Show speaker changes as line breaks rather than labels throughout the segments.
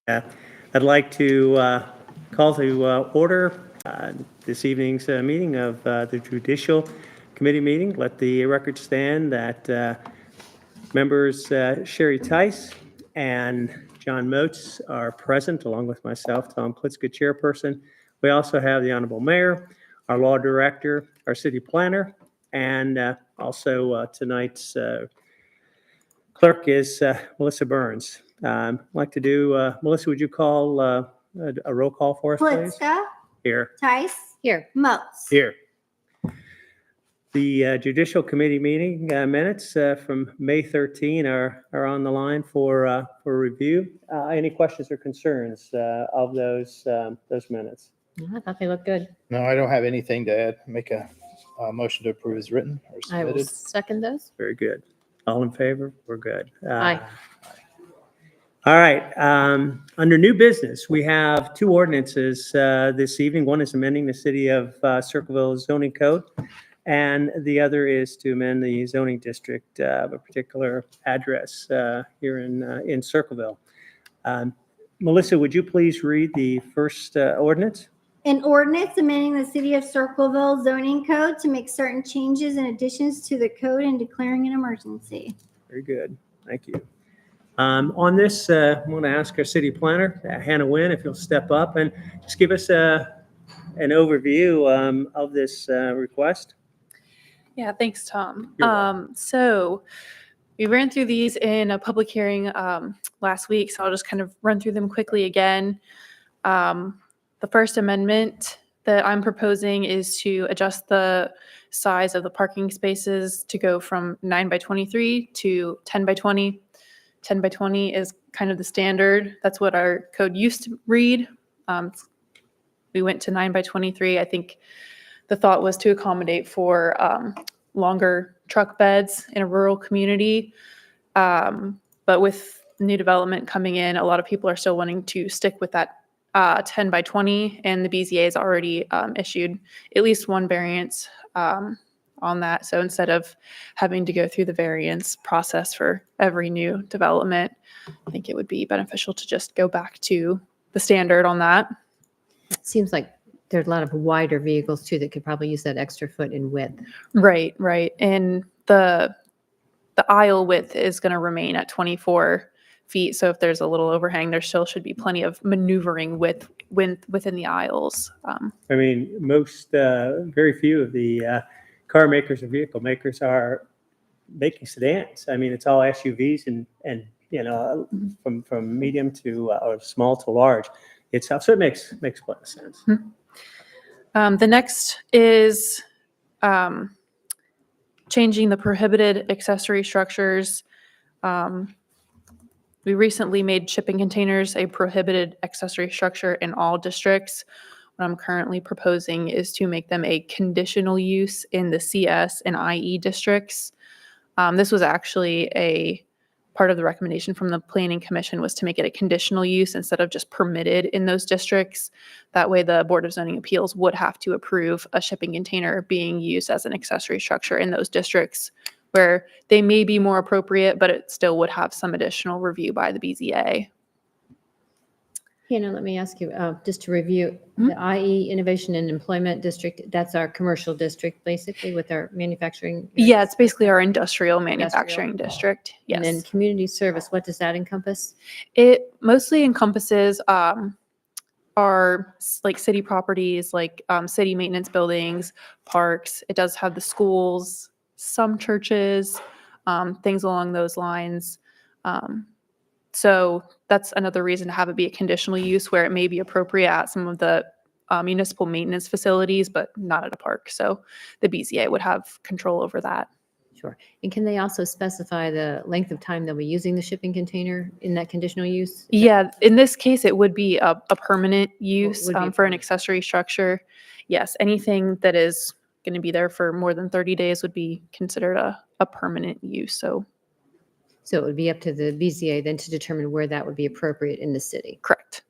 Uh, I'd like to call to order this evening's meeting of the Judicial Committee meeting. Let the record stand that members Sherry Tice and John Moats are present, along with myself, Tom Klitzka, chairperson. We also have the Honorable Mayor, our Law Director, our City Planner, and also tonight's clerk is Melissa Burns. I'd like to do, Melissa, would you call a roll call for us, please?
Klitzka,
Here.
Tice,
Here.
Moats.
Here. The Judicial Committee meeting minutes from May 13 are on the line for review. Any questions or concerns of those minutes?
I thought they looked good.
No, I don't have anything to add. Make a motion to approve as written or
I will
submitted.
second those.
Very good. All in favor? We're good.
Aye.
All right. Under new business, we have two ordinances this evening. One is amending the City of Circleville zoning code, and the other is to amend the zoning district of a particular address here in Circleville. Melissa, would you please read the first ordinance?
An ordinance amending the City of Circleville zoning code to make certain changes and additions to the code and declaring an emergency.
Very good. Thank you. On this, I'm going to ask our city planner, Hannah Wynn, if you'll step up and just give us an overview of this request.
Yeah, thanks, Tom.
You're welcome.
So we ran through these in a public hearing last week, so I'll just kind of run through them quickly again. The first amendment that I'm proposing is to adjust the size of the parking spaces to go from 9 by 23 to 10 by 20. 10 by 20 is kind of the standard. That's what our code used to read. We went to 9 by 23. I think the thought was to accommodate for longer truck beds in a rural community. But with new development coming in, a lot of people are still wanting to stick with that 10 by 20, and the BZA has already issued at least one variance on that. So instead of having to go through the variance process for every new development, I think it would be beneficial to just go back to the standard on that.
It seems like there's a lot of wider vehicles too that could probably use that extra foot in width.
Right. And the aisle width is going to remain at 24 feet. So if there's a little overhang, there still should be plenty of maneuvering within the aisles.
I mean, very few of the car makers or vehicle makers are making sedans. I mean, it's all SUVs and you know, from medium to or small to large. So it makes plenty of sense.
The next is changing the prohibited accessory structures. We recently made shipping containers a prohibited accessory structure in all districts. What I'm currently proposing is to make them a conditional use in the CS and IE districts. This was actually a part of the recommendation from the Planning Commission, was to make it a conditional use instead of just permitted in those districts. That way the Board of Zoning Appeals would have to approve a shipping container being used as an accessory structure in those districts where they may be more appropriate, but it still would have some additional review by the BZA.
Hannah, let me ask you, just to review, the IE Innovation and Employment District, that's our commercial district, basically, with our manufacturing.
Yeah, it's basically our industrial manufacturing district. Yes.
And then community service, what does that encompass?
It mostly encompasses our like city properties, like city maintenance buildings, parks. It does have the schools, some churches, things along those lines. So that's another reason to have it be a conditional use, where it may be appropriate at some of the municipal maintenance facilities, but not at a park. So the BZA would have control over that.
Sure. And can they also specify the length of time they'll be using the shipping container in that conditional use?
Yeah, in this case, it would be a permanent use
Would be
for an accessory structure. Yes, anything that is going to be there for more than 30 days would be considered a permanent use.
So it would be up to the BZA then to determine where that would be appropriate in the city.
Correct.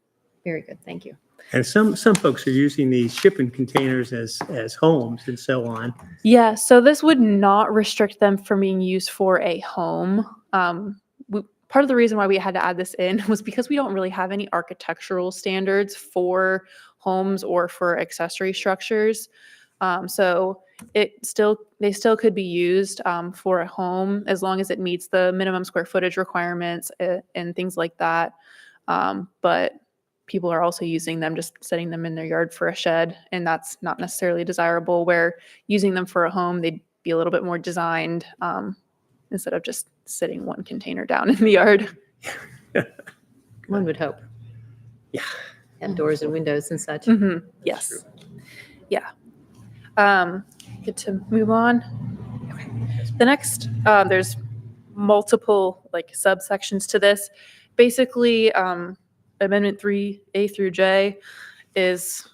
Very good. Thank you.
And some folks are using these shipping containers as homes and so on.
Yeah, so this would not restrict them from being used for a home. part of the reason why we had to add this in was because we don't really have any architectural standards for homes or for accessory structures. So they still could be used for a home as long as it meets the minimum square footage requirements and things like that. But people are also using them, just setting them in their yard for a shed, and that's not necessarily desirable. Where using them for a home, they'd be a little bit more designed instead of just sitting one container down in the yard.
One would hope.
Yeah.
Have doors and windows and such.
Yes. Yeah. Good to move on. Okay. The next, there's multiple like subsections to this. Basically, Amendment 3A through J is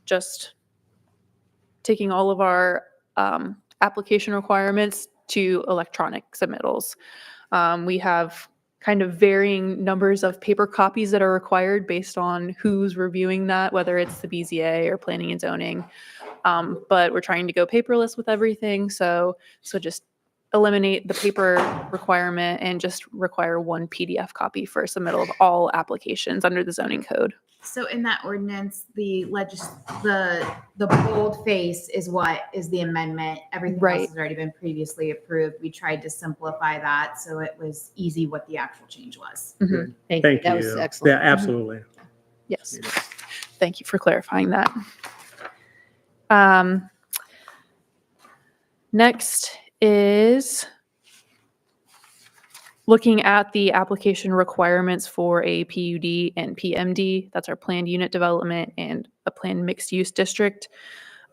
just taking all of our application requirements to electronic submittals. We have kind of varying numbers of paper copies that are required based on who's reviewing that, whether it's the BZA or planning and zoning. But we're trying to go paperless with everything. So just eliminate the paper requirement and just require one PDF copy for submittal of all applications under the zoning code.
So in that ordinance, the bold face is what is the amendment. Everything
Right.
else has already been previously approved. We tried to simplify that so it was easy what the actual change was.
Thank you.
Thank
That
you.
was excellent.
Yeah, absolutely.
Yes. Thank you for clarifying that. Next is looking at the application requirements for a PUD and PMD. That's our planned unit development and a planned mixed use district.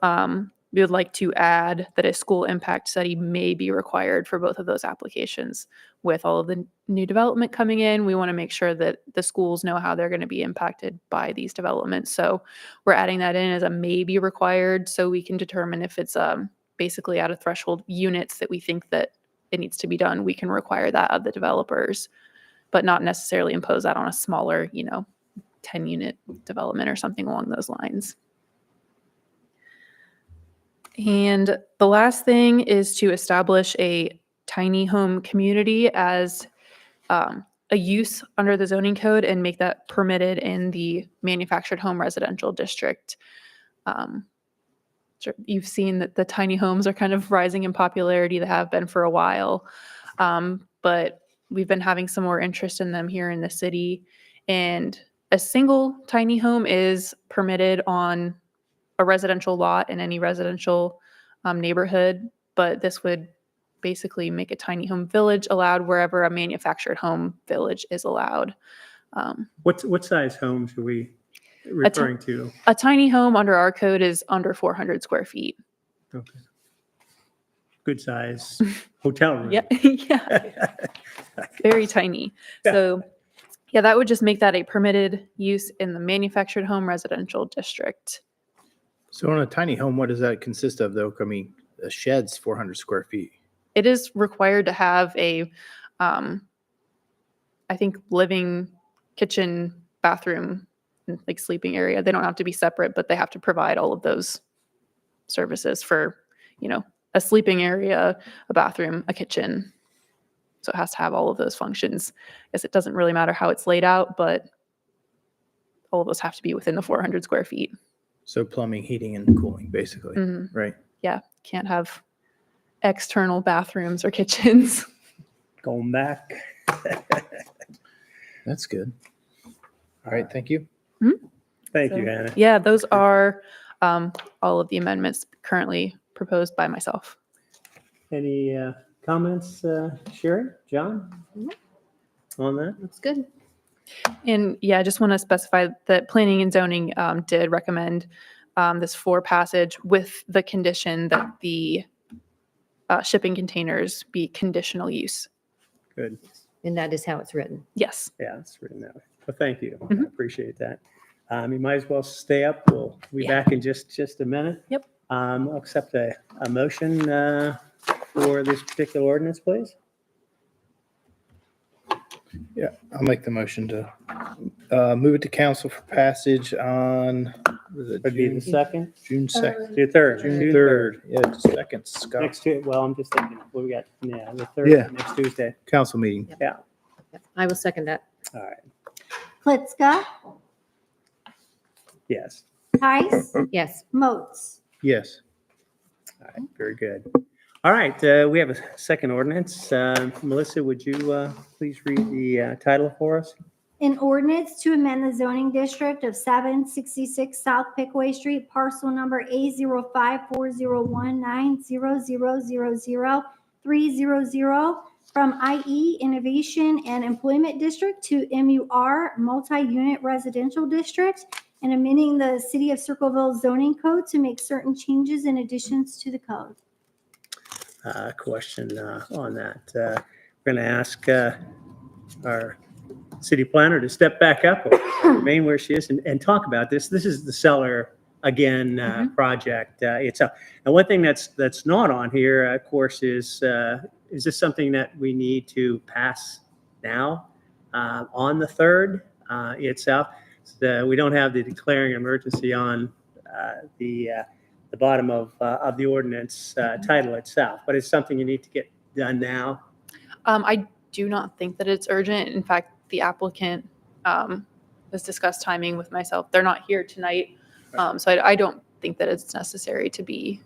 We would like to add that a school impact study may be required for both of those applications. With all of the new development coming in, we want to make sure that the schools know how they're going to be impacted by these developments. So we're adding that in as a may be required so we can determine if it's basically at a threshold units that we think that it needs to be done. We can require that of the developers, but not necessarily impose that on a smaller, 10 unit development or something along those lines. And the last thing is to establish a tiny home community as a use under the zoning code and make that permitted in the manufactured home residential district. You've seen that the tiny homes are kind of rising in popularity. They have been for a while, but we've been having some more interest in them here in the city. And a single tiny home is permitted on a residential lot in any residential neighborhood, but this would basically make a tiny home village allowed wherever a manufactured home village is allowed.
What size homes are we referring to?
A tiny home under our code is under 400 square feet.
Okay. Good size hotel room.
Yeah, yeah, very tiny. So, yeah, that would just make that a permitted use in the manufactured home residential district.
So on a tiny home, what does that consist of though? I mean, a shed's 400 square feet.
It is required to have a, I think, living, kitchen, bathroom, like sleeping area. They don't have to be separate, but they have to provide all of those services for, a sleeping area, a bathroom, a kitchen. So it has to have all of those functions. I guess it doesn't really matter how it's laid out, but all of those have to be within the 400 square feet.
So plumbing, heating, and cooling, basically,
Mhm.
right?
Yeah, can't have external bathrooms or kitchens.
Going back.
That's good. All right, thank you.
Thank
So,
you, Hannah.
Yeah, those are all of the amendments currently proposed by myself.
Any comments, Sherry, John, on that?
Looks good.
And yeah, I just want to specify that planning and zoning did recommend this for passage with the condition that the shipping containers be conditional use.
Good.
And that is how it's written.
Yes.
Yeah, it's written that way. Well, thank you. I
Mhm.
appreciate that. You might as well stay up. We'll be
Yeah.
back in just a minute.
Yep.
I'll accept a motion for this particular ordinance, please.
Yeah, I'll make the motion to move it to council for passage on, was it
Would be the second,
June 2nd?
the third.
June 3rd. Yeah, second, Scott.
Next Tuesday, well, I'm just thinking, what we got, the third,
Yeah.
next Tuesday.
Council meeting.
Yeah.
I will second that.
All right,
Klitschko,
yes.
Tice,
Yes.
Moats.
Yes.
All right, very good. All right, we have a second ordinance. Melissa, would you please read the title for us?
An ordinance to amend the zoning district of 766 South Pickaway Street, parcel number A05401900000300 from IE Innovation and Employment District to MUR Multi-Unit Residential District, and amending the City of Circleville zoning code to make certain changes and additions to the code.
Question on that. We're going to ask our city planner to step back up or remain where she is and talk about this. This is the Cellar again project itself. And one thing that's not on here, of course, is this something that we need to pass now on the 3rd itself? We don't have the declaring emergency on the bottom of the ordinance title itself, but it's something you need to get done now.
I do not think that it's urgent. In fact, the applicant has discussed timing with myself. They're not here tonight, so I don't think that it's necessary to be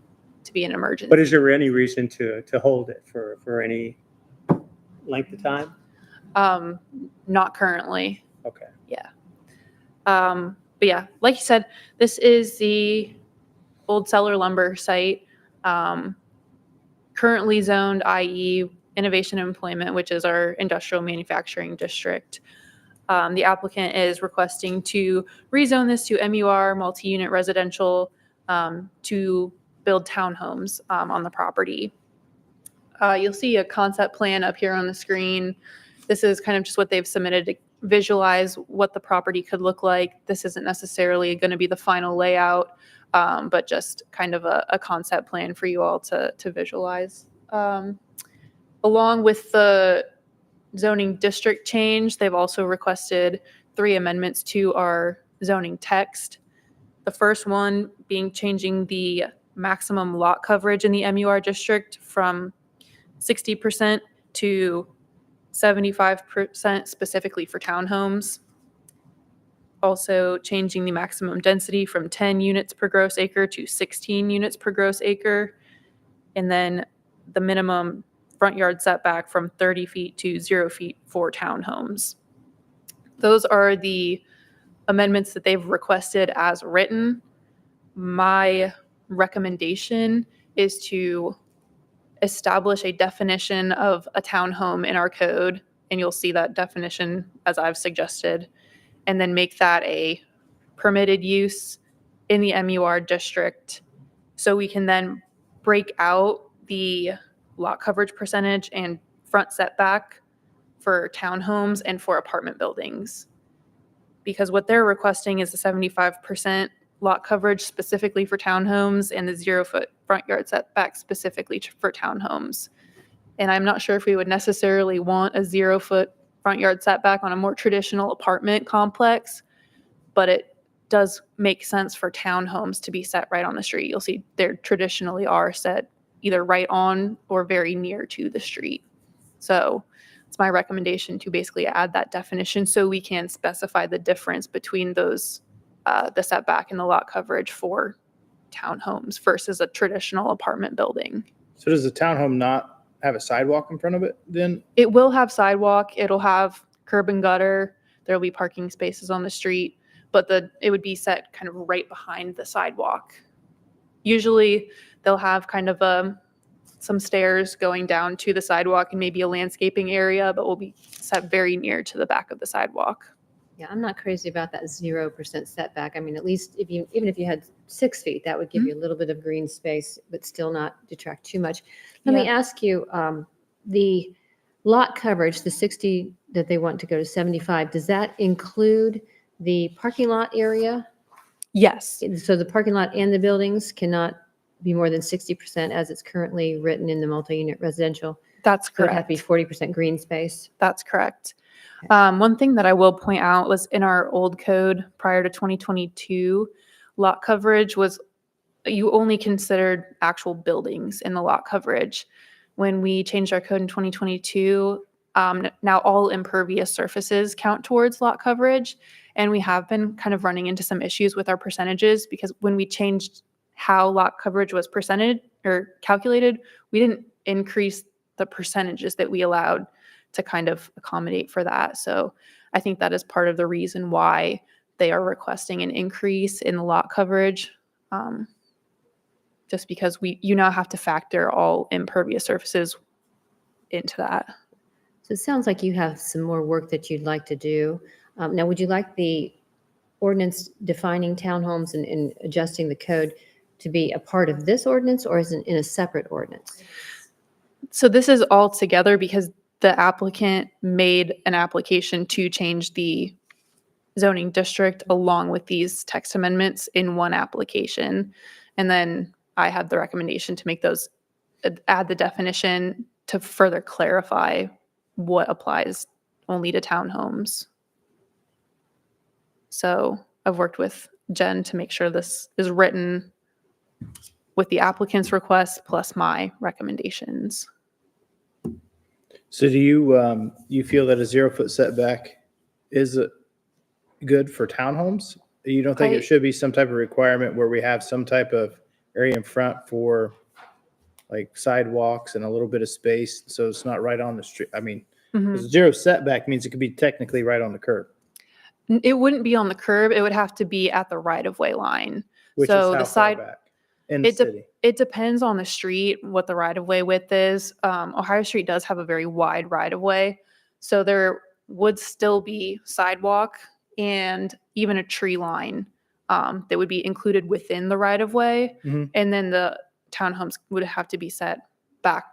an emergency.
But is there any reason to hold it for any length of time?
Not currently.
Okay.
But yeah, like you said, this is the old Cellar lumber site, currently zoned IE Innovation and Employment, which is our industrial manufacturing district. The applicant is requesting to rezone this to MUR multi-unit residential to build townhomes on the property. You'll see a concept plan up here on the screen. This is kind of just what they've submitted to visualize what the property could look like. This isn't necessarily going to be the final layout, but just kind of a concept plan for you all to visualize. Along with the zoning district change, they've also requested 3 amendments to our zoning text. The first one being changing the maximum lot coverage in the MUR district from 60% to 75% specifically for townhomes. Also changing the maximum density from 10 units per gross acre to 16 units per gross acre. And then the minimum front yard setback from 30 feet to 0 feet for townhomes. Those are the amendments that they've requested as written. My recommendation is to establish a definition of a townhome in our code, and you'll see that definition as I've suggested, and then make that a permitted use in the MUR district, so we can then break out the lot coverage percentage and front setback for townhomes and for apartment buildings. Because what they're requesting is a 75% lot coverage specifically for townhomes and the 0 foot front yard setback specifically for townhomes. And I'm not sure if we would necessarily want a 0 foot front yard setback on a more traditional apartment complex, but it does make sense for townhomes to be set right on the street. You'll see they traditionally are set either right on or very near to the street. So it's my recommendation to basically add that definition so we can specify the difference between those, the setback and the lot coverage for townhomes versus a traditional apartment building.
So does the townhome not have a sidewalk in front of it then?
It will have sidewalk. It'll have curb and gutter. There'll be parking spaces on the street, but it would be set kind of right behind the sidewalk. Usually they'll have kind of some stairs going down to the sidewalk and maybe a landscaping area, but will be set very near to the back of the sidewalk.
Yeah, I'm not crazy about that 0% setback. I mean, at least even if you had 6 feet, that would give you a little bit of green space, but still not detract too much. Let me ask you, the lot coverage, the 60 that they want to go to 75, does that include the parking lot area?
Yes,
So the parking lot and the buildings cannot be more than 60% as it's currently written in the multi-unit residential.
that's
So it'd have
correct.
to be 40% green space.
That's correct. One thing that I will point out was in our old code prior to 2022, lot coverage was, you only considered actual buildings in the lot coverage. When we changed our code in 2022, Now all impervious surfaces count towards lot coverage. And we have been kind of running into some issues with our percentages because when we changed how lot coverage was percentage or calculated, we didn't increase the percentages that we allowed to kind of accommodate for that. So I think that is part of the reason why they are requesting an increase in the lot coverage. Just because you now have to factor all impervious surfaces into that.
So it sounds like you have some more work that you'd like to do. Now, would you like the ordinance defining townhomes and adjusting the code to be a part of this ordinance, or is it in a separate ordinance?
So this is all together because the applicant made an application to change the zoning district along with these text amendments in one application. And then I had the recommendation to make those, add the definition to further clarify what applies only to townhomes. So I've worked with Jen to make sure this is written with the applicant's request plus my recommendations.
So do you feel that a 0-foot setback is good for townhomes? You don't think it should be some type of requirement where we have some type of area in front for like sidewalks and a little bit of space so it's not right on the street? I mean, 'cause 0 setback means it could be technically right on the curb.
It wouldn't be on the curb. It would have to be at the right-of-way line.
Which
So
is
the
how
side-
far back in the city?
It depends on the street, what the right-of-way width is. Ohio Street does have a very wide right-of-way. So there would still be sidewalk and even a tree line that would be included within the right-of-way.
Mhm.
And then the townhomes would have to be set back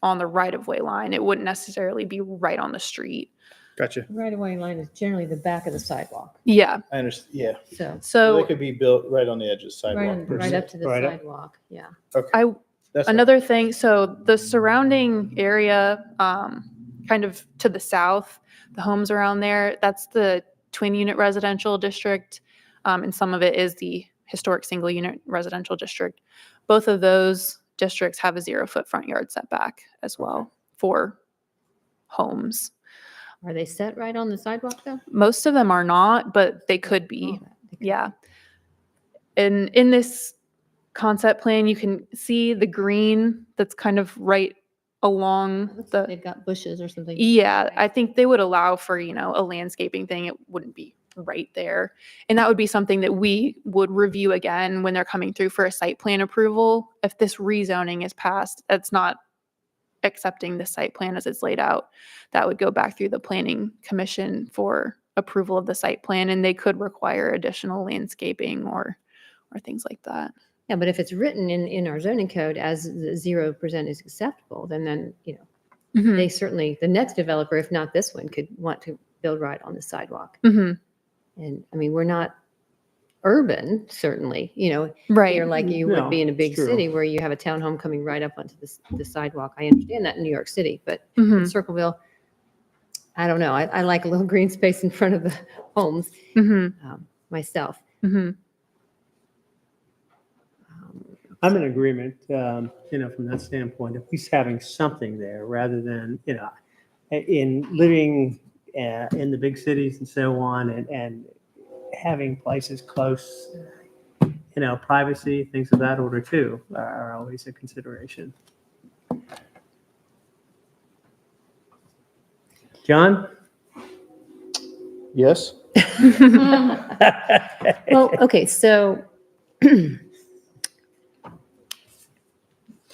on the right-of-way line. It wouldn't necessarily be right on the street.
Gotcha.
The right-of-way line is generally the back of the sidewalk.
Yeah.
I understand. Yeah.
So
So they
So
could be built right on the edge of the
right,
sidewalk.
right up to the
Right up.
sidewalk. Yeah.
I
That's
another thing, so the surrounding area, kind of to the south, the homes around there, that's the twin unit residential district. And some of it is the historic single unit residential district. Both of those districts have a 0-foot front yard setback as well for homes.
Are they set right on the sidewalk though?
Most of them are not, but they could
All
be.
that. They could-
Yeah. And in this concept plan, you can see the green that's kind of right along
Looks like
the,
they've got bushes or something.
yeah, I think they would allow for, a landscaping thing. It wouldn't be right there. And that would be something that we would review again when they're coming through for a site plan approval. If this rezoning is passed, it's not accepting the site plan as it's laid out. That would go back through the planning commission for approval of the site plan, and they could require additional landscaping or things like that.
Yeah, but if it's written in our zoning code as the 0% is acceptable, then,
Mhm.
they certainly, the next developer, if not this one, could want to build right on the sidewalk.
Mhm.
And I mean, we're not urban, certainly,
Right.
here like you
No,
would be in a big
it's true.
city where you have a townhome coming right up onto the sidewalk. I understand that in New York City, but in
Mhm.
Circleville, I don't know. I like a little green space in front of the homes
Mhm.
myself.
Mhm.
I'm in agreement, from that standpoint, at least having something there rather than, in living in the big cities and so on and having places close, privacy, things of that order too are always a consideration. John?
Yes.
Well, okay, so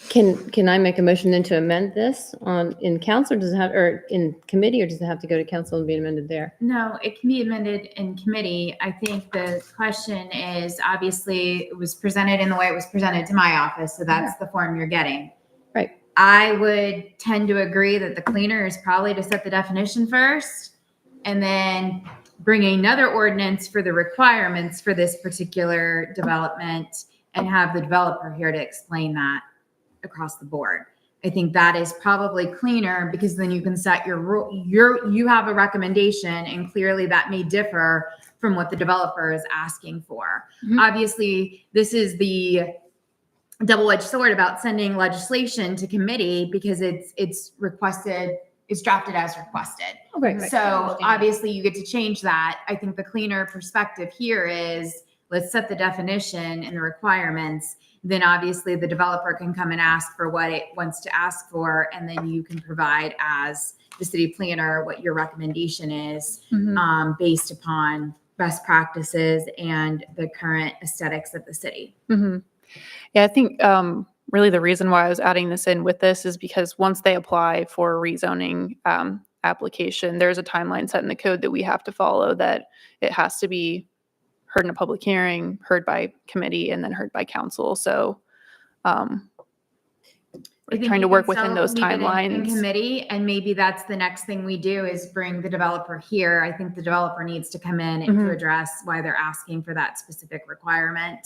can I make a motion then to amend this in council, or does it have, or in committee, or does it have to go to council and be amended there?
No, it can be amended in committee. I think the question is, obviously, it was presented in the way it was presented to my office, so that's the form you're getting.
Right.
I would tend to agree that the cleaner is probably to set the definition first and then bring another ordinance for the requirements for this particular development and have the developer here to explain that across the board. I think that is probably cleaner because then you can set your rule, you have a recommendation and clearly that may differ from what the developer is asking for.
Mhm.
Obviously, this is the double-edged sword about sending legislation to committee because it's requested is drafted as requested.
Oh, right, right. I
So
understand.
obviously you get to change that. I think the cleaner perspective here is let's set the definition and the requirements. Then obviously the developer can come and ask for what it wants to ask for. And then you can provide as the city planner what your recommendation is based upon best practices and the current aesthetics of the city.
Mhm. Yeah, I think really the reason why I was adding this in with this is because once they apply for a rezoning application, there's a timeline set in the code that we have to follow, that it has to be heard in a public hearing, heard by committee, and then heard by council. So we're trying to work within those
In
timelines.
committee, and maybe that's the next thing we do is bring the developer here. I think the developer needs to come in and to address why they're asking for that specific requirement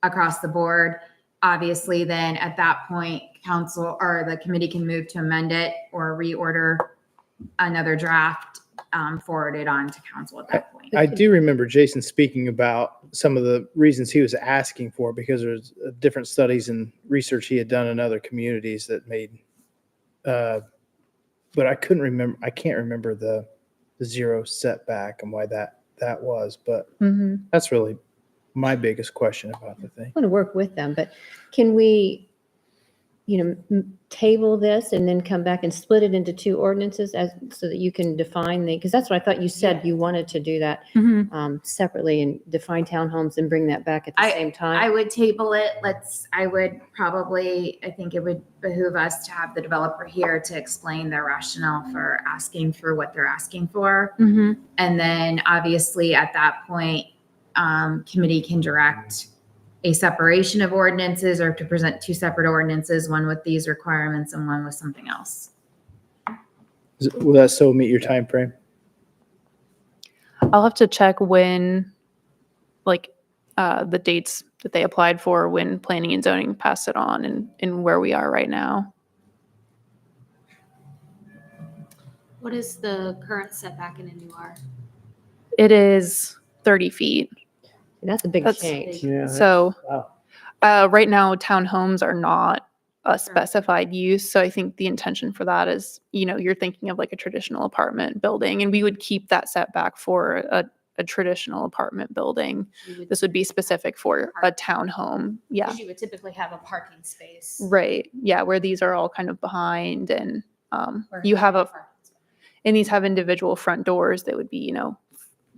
across the board. Obviously, then at that point, council or the committee can move to amend it or reorder another draft forwarded on to council at that point.
I do remember Jason speaking about some of the reasons he was asking for, because there's different studies and research he had done in other communities that made, but I can't remember the zero setback and why that was, but that's really my biggest question about the thing.
I want to work with them, but can we, table this and then come back and split it into two ordinances so that you can define because that's what I thought you said you wanted to do that separately and define townhomes and bring that back at the same time.
I would table it. I think it would behoove us to have the developer here to explain their rationale for asking for what they're asking for. And then obviously at that point, committee can direct a separation of ordinances or to present two separate ordinances, one with these requirements and one with something else.
Will that still meet your time frame?
I'll have to check when, the dates that they applied for, when planning and zoning passed it on, and where we are right now.
What is the current setback in MUR?
It is 30 feet.
That's a big
That's-
change.
Yeah.
So
Wow.
right now, townhomes are not a specified use. So I think the intention for that is, you're thinking of like a traditional apartment building, and we would keep that setback for a traditional apartment building. This would be specific for a townhome. Yeah.
Because you would typically have a parking space.
Right. Yeah. Where these are all kind of behind, and
Or
you have
parking space.
and these have individual front doors that would be,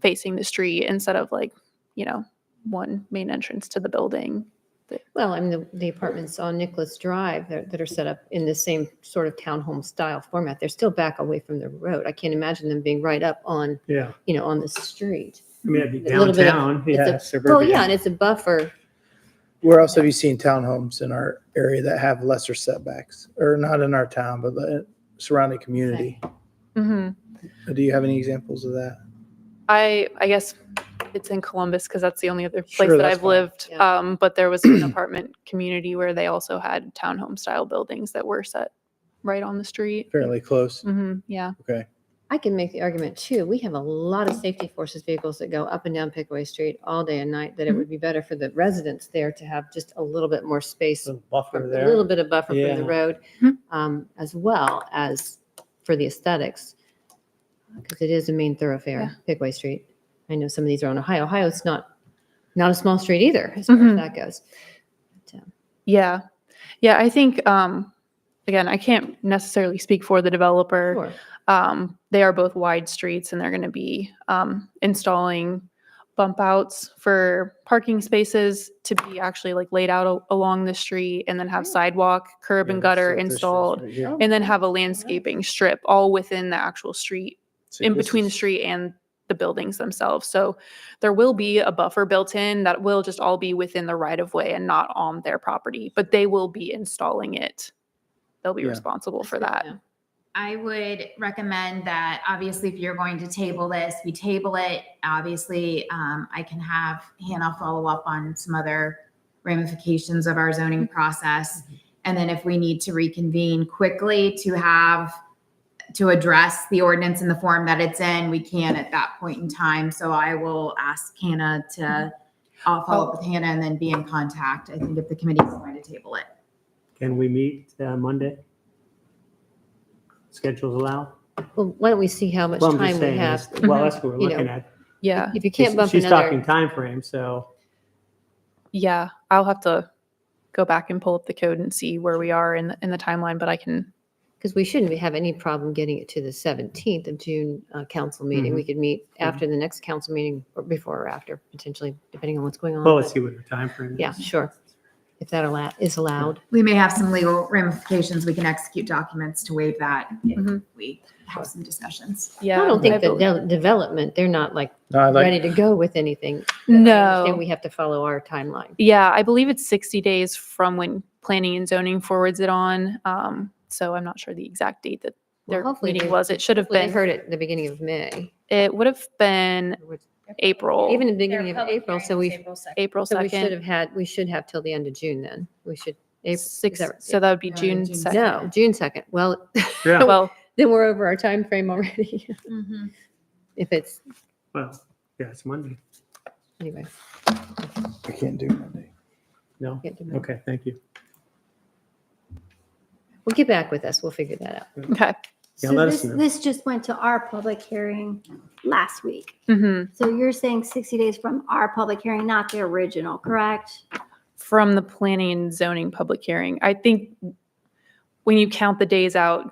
facing the street instead of one main entrance to the building.
Well, I mean, the apartments on Nicholas Drive that are set up in the same sort of townhome style format, they're still back away from the road. I can't imagine them being right up on,
Yeah.
on the street.
I mean, it'd be
A little bit of-
downtown.
it's
Yeah.
Well,
suburbia.
yeah, and it's a buffer.
Where else have you seen townhomes in our area that have lesser setbacks, or not in our town, but the surrounding community? Do you have any examples of that?
I guess it's in Columbus because that's the only other place
Sure,
that
that's
I've
fine.
lived.
Yeah.
But there was an apartment community where they also had townhome style buildings that were set right on the street.
Fairly close.
Yeah.
Okay.
I can make the argument too. We have a lot of safety forces vehicles that go up and down Pickaway Street all day and night, that it would be better for the residents there to have just a little bit more space,
Some buffer
a
there.
little bit of buffer from
Yeah.
the road, as well as for the aesthetics. Because it is a main thoroughfare, Pickaway Street. I know some of these are on Ohio. Ohio's not a small street either, as far as that goes. But,
Yeah. Yeah. I think, again, I can't necessarily speak for the developer.
sure.
They are both wide streets, and they're going to be installing bump outs for parking spaces to be actually laid out along the street, and then have sidewalk, curb and gutter installed, and then have a landscaping strip all within the actual street, in between the street and the buildings themselves. So there will be a buffer built in that will just all be within the right of way and not on their property, but they will be installing it. They'll be
Yeah.
responsible for
That's
that.
good,
I would recommend that obviously if you're going to table this, we table it. Obviously, I can have Hannah follow up on some other ramifications of our zoning process. And then if we need to reconvene quickly to address the ordinance in the form that it's in, we can at that point in time. So I will ask Hannah I'll follow up with Hannah and then be in contact, I think, if the committee is going to table it.
Can we meet Monday? schedules allow?
Well, why don't we see how much
Well, I'm just
time we
saying
have?
is- Well, that's what we're
You
looking
know,
at.
Yeah.
If you can't bump
She's talking
another,
timeframe, so,
Yeah. I'll have to go back and pull up the code and see where we are in the timeline, but I can,
because we shouldn't have any problem getting it to the 17th of June council meeting. We could meet after the next council meeting or before or after, potentially, depending on what's going on.
well, let's
but-
see what her timeframe is.
Yeah, sure. If that is allowed.
We may have some legal ramifications. We can execute documents to waive that if
Mhm.
we have some discussions.
yeah.
I don't think the
believe-
development, they're not like
No, I
ready
like,
to go with anything.
No.
And we have to follow our timeline.
Yeah, I believe it's 60 days from when planning and zoning forwards it on. So I'm not sure the exact date that
Well,
their
hopefully
meeting
they-
was. It should have
Well, they
been,
heard it at the beginning of May.
it would have been April,
Even the beginning of April, so
April
so we should
2nd.
we should have till the end of June then. We should, April,
Six,
is that right?
so that would be
Yeah,
June
June
2nd.
No, June 2nd. Well,
Yeah,
Well,
then we're over our time frame already.
Mm-hmm.
If it's,
well, yeah, it's Monday.
anyway.
I can't do Monday.
No?
can't do that.
Okay, thank you.
Well, get back with us. We'll figure that out.
okay.
Yeah,
So
let us
this,
know.
this just went to our public hearing last week.
hmm
So you're saying 60 days from our public hearing, not the original, correct?
From the planning and zoning public hearing. I think when you count the days out,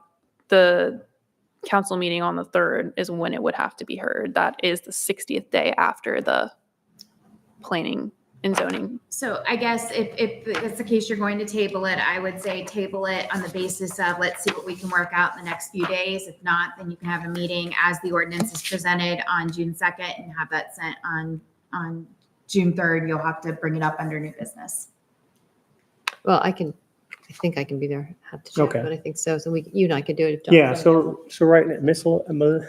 the council meeting on the 3rd is when it would have to be heard. That is the 60th day after the planning and zoning.
So I guess if it's the case you're going to table it, I would say table it on the basis of, let's see what we can work out in the next few days. If not, then you can have a meeting as the ordinance is presented on June 2nd and have that sent on June 3rd. You'll have to bring it up under new business.
Well, I think I can be there. Have to check,
Okay.
but I think so. So you and I could do it. If John's
Yeah,
unavailable.
so right now,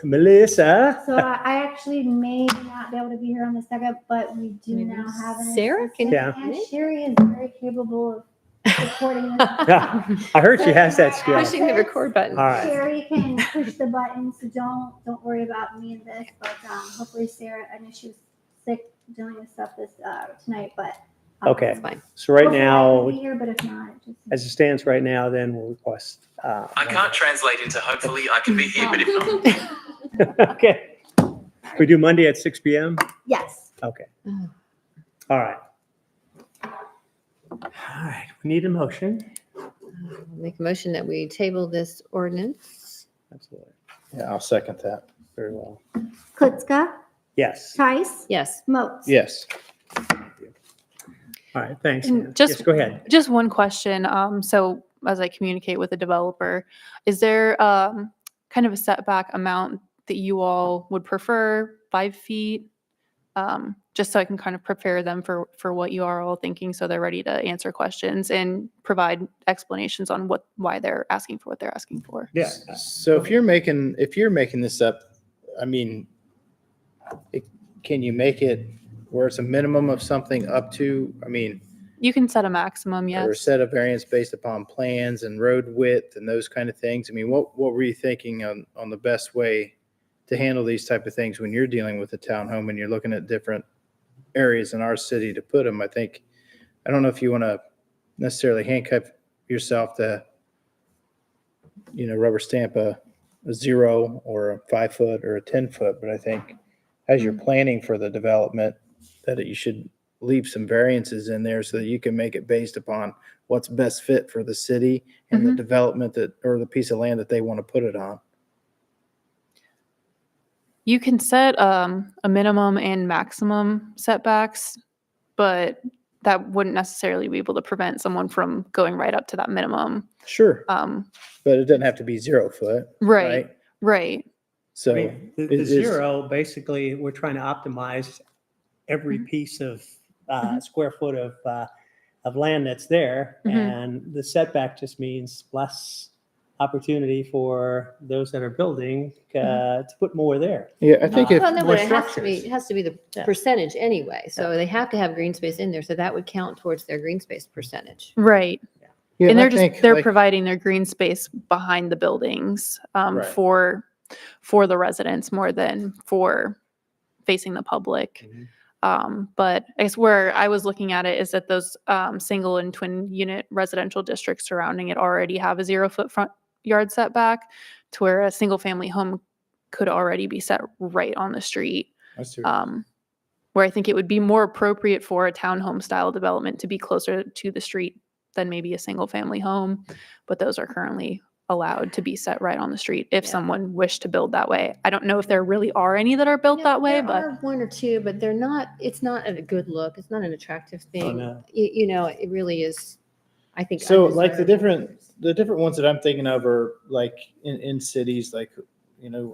Melissa,
So I actually may not be able to be here on the 2nd, but we do
Maybe
now have an
Sarah can-
assistant,
Yeah.
and Sherry is very capable of recording this.
yeah, I heard she has that skill.
Pushing the record button.
All right.
Sherry can push the button, so don't worry about me and this, but hopefully Sarah, I know she was sick dealing with stuff this tonight, but.
Okay.
That's fine.
So right
hopefully I
now,
can be here, but if not, just.
as it stands right now, then we'll request.
I can't translate into hopefully I can be here, but if not.
Okay. We do Monday at 6 PM?
Yes.
Okay.
Oh.
All right. All right, we need a motion.
Make a motion that we table this ordinance.
Absolutely.
Yeah, I'll second that.
Very well.
Klitska,
Yes.
Tice,
Yes.
Moats.
Yes.
All right, thanks.
And
Ann.
just-
Yes, go ahead.
Just one question. So as I communicate with the developer, is there kind of a setback amount that you all would prefer, 5 feet? Just so I can kind of prepare them for what you are all thinking, so they're ready to answer questions and provide explanations on why they're asking for what they're asking for.
Yeah.
So if you're making this up, I mean, can you make it where it's a minimum of something up to, I mean,
You can set a maximum,
or
yes.
set a variance based upon plans and road width and those kind of things? I mean, what were you thinking on the best way to handle these type of things when you're dealing with a townhome and you're looking at different areas in our city to put them? I don't know if you want to necessarily handcuff yourself to, rubber stamp a 0 or a 5 foot or a 10 foot, but I think as you're planning for the development, that you should leave some variances in there so that you can make it based upon what's best fit for the city and the development or the piece of land that they want to put it on.
You can set a minimum and maximum setbacks, but that wouldn't necessarily be able to prevent someone from going right up to that minimum.
Sure, but it doesn't have to be 0 foot.
Right, right.
So
I mean, the
it is-
zero, basically, we're trying to optimize every piece of square foot of land that's there.
Mhm.
And the setback just means less opportunity for those that are building to put more there.
Yeah, I think if,
Well, no,
more
but it
structures.
has to be the
Yeah.
percentage anyway. So they have to have green space in there. So that would count towards their green space percentage.
Right.
yeah,
And
I
they're just,
think,
they're
like-
providing their green space behind the buildings
Right.
for the residents more than for facing the public. But I guess where I was looking at it is that those single and twin unit residential districts surrounding it already have a 0 foot front yard setback to where a single family home could already be set right on the street.
I see.
Where I think it would be more appropriate for a townhome style development to be closer to the street than maybe a single family home. But those are currently allowed to be set right on the street if
Yeah.
someone wished to build that way. I don't know if there really are any that are built
No,
that way,
there
but
are one or two, but they're not, it's not a good look. It's not an attractive thing.
no.
You know, it really is, I think.
So like the
undesirable.
different ones that I'm thinking of are like in cities, like,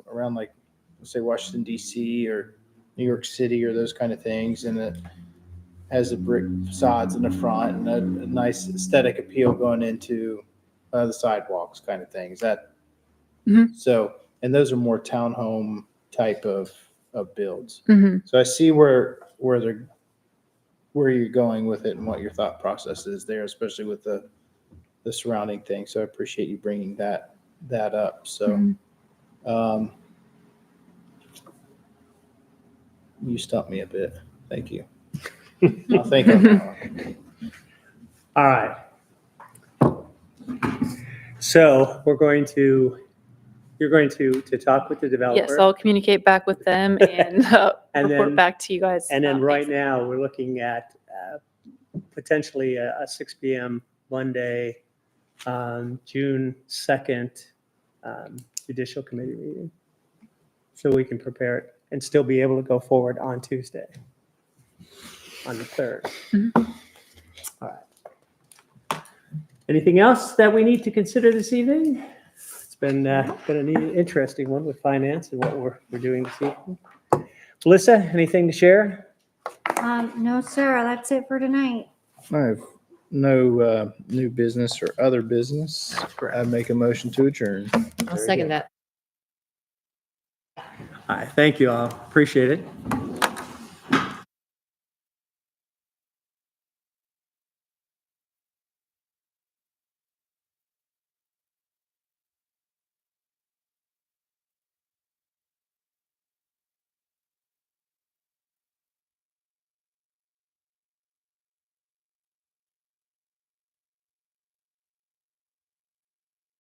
around like, let's say Washington DC or New York City or those kind of things. And it has the brick facades in the front and a nice aesthetic appeal going into the sidewalks kind of thing. Is that,
Mhm.
so, and those are more townhome type of builds.
Mhm.
So I see where you're going with it and what your thought process is there, especially with the surrounding thing. So I appreciate you bringing that up. So,
Mhm.
You stumped me a bit. Thank you. I'll think on that one.
All right. So you're going to talk with the developer.
yes, I'll communicate back with them and
And
report
then-
back to you guys.
And then right
ASAP.
now, we're looking at potentially a 6 PM Monday, June 2nd, Judicial Committee meeting. So we can prepare it and still be able to go forward on Tuesday, on the 3rd.
Mhm.
All right. Anything else that we need to consider this evening? It's been an interesting one with finance and what we're doing this evening. Melissa, anything to share?
No, sir, that's it for tonight.
I have no new business or other business. I make a motion to adjourn.
I'll second that.
All right, thank you all. Appreciate it.